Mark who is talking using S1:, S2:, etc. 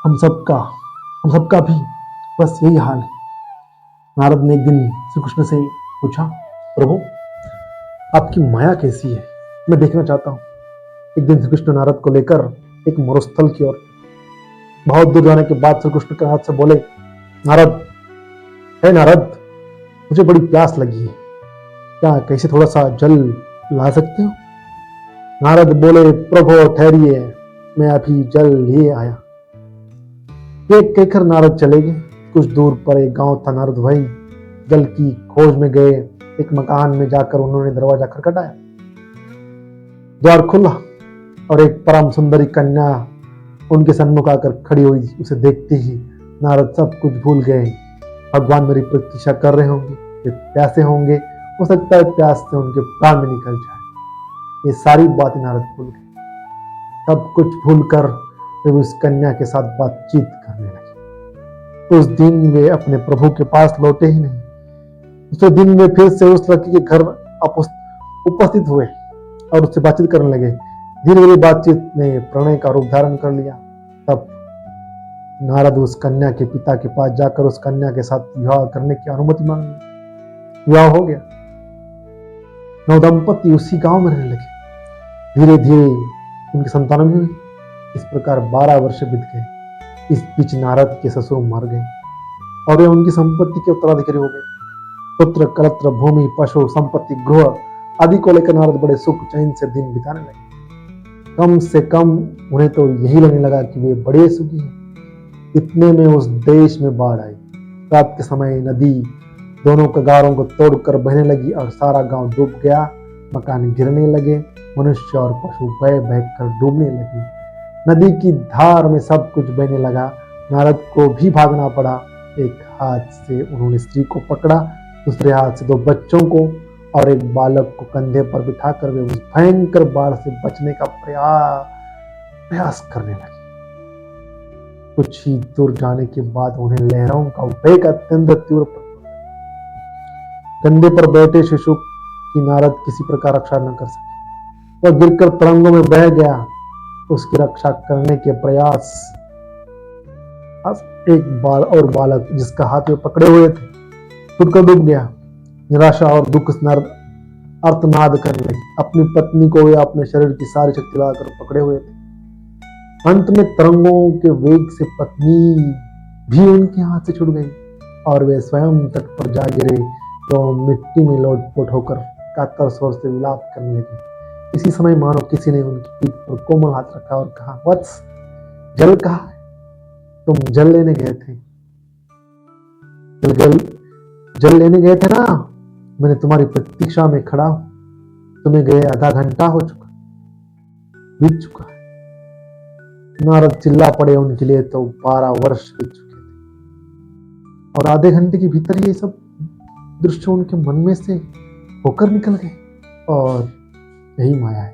S1: हम सबका हम सबका भी बस यही हाल है। नारद ने एक दिन श्री कृष्ण से पूछा, प्रभु आपकी माया कैसी है, मैं देखना चाहता हूँ। एक दिन श्री कृष्ण नारद को लेकर एक मरुस्थल की ओर, बहुत दूर जाने के बाद श्री कृष्ण के नारद से बोले, नारद, हे नारद, मुझे बड़ी प्यास लगी है, क्या कैसे थोड़ा सा जल ला सकते हो? नारद बोले, प्रभु ठहरिए, मैं अभी जल लिए आया। ये कहकर नारद चले गए। कुछ दूर पर एक गांव था। नारद भाई जल की खोज में गए। एक मकान में जाकर उन्होंने दरवाजा खटखटाया। द्वार खुला और एक परम सुंदरी कन्या उनके सन्मुख आकर खड़ी हुई। उसे देखते ही नारद सब कुछ भूल गए। भगवान मेरी प्रतीक्षा कर रहे होंगे, वे प्यासे होंगे, हो सकता है प्यास से उनके प्राण में निकल जाए। ये सारी बातें नारद भूल गए। सब कुछ भूलकर वे उस कन्या के साथ बातचीत करने लगे। उस दिन वे अपने प्रभु के पास लौटे ही नहीं। दूसरे दिन वे फिर से उस लड़की के घर उपस्थित हुए और उससे बातचीत करने लगे। धीरे धीरे बातचीत ने प्रणय का रूप धारण कर लिया। तब नारद उस कन्या के पिता के पास जाकर उस कन्या के साथ विवाह करने की अनुमति मांगी। विवाह हो गया। नवदंपति उसी गांव में रहने लगे। धीरे धीरे उनकी संतान भी हुई। इस प्रकार 12 वर्ष बीत गए। इस बीच नारद के ससुर मर गए और वे उनकी संपत्ति के उत्तराधिकारी हो गए। पुत्र, कलत्र, भूमि, पशु, संपत्ति, गृह आदि को लेकर नारद बड़े सुख चैन से दिन बिताने लगे। कम से कम उन्हें तो यही लगने लगा कि वे बड़े सुखी हैं। इतने में उस देश में बाढ़ आई। रात के समय नदी दोनों कगारों को तोड़कर बहने लगी और सारा गांव डूब गया। मकान गिरने लगे। मनुष्य और पशु बह बह कर डूबने लगे। नदी की धार में सब कुछ बहने लगा। नारद को भी भागना पड़ा। एक हाथ से उन्होंने स्त्री को पकड़ा, दूसरे हाथ से 2 बच्चों को और एक बालक को कंधे पर बिठाकर वे उस भयंकर बाढ़ से बचने का प्रयास करने लगे। कुछ ही दूर जाने के बाद उन्हें लहरों का वेग अत्यंत तीव्र पड़ा। कंधे पर बैठे शिशु की नारद किसी प्रकार रक्षा न कर सके। वह गिरकर तरंगों में बह गया। उसकी रक्षा करने के प्रयास एक बालक जिसका हाथ में पकड़े हुए थे खुद को डूब गया। निराशा और दुख नारद अर्थनाद करने लगे। अपनी पत्नी को वे अपने शरीर की सारी शक्ति लगाकर पकड़े हुए थे। अंत में तरंगों के वेग से पत्नी भी उनके हाथ से छूट गई और वे स्वयं तट पर जा गिरे तो मिट्टी में लोटपोट होकर कातर स्वर से विलाप करने लगे। इसी समय मानो किसी ने उनकी पीठ पर कोमल हाथ रखा और कहा, वत्स, जल कहाँ है? तुम जल लेने गए थे। जल लेने गए थे ना? मैंने तुम्हारी प्रतीक्षा में खड़ा हूं। तुम्हें गए आधा घंटा हो चुका, बीत चुका है। नारद चिल्ला पड़े। उनके लिए तो 12 वर्ष बीत चुके थे और आधे घंटे के भीतर ये सब दृश्य उनके मन में से होकर निकल गए। और यही माया है।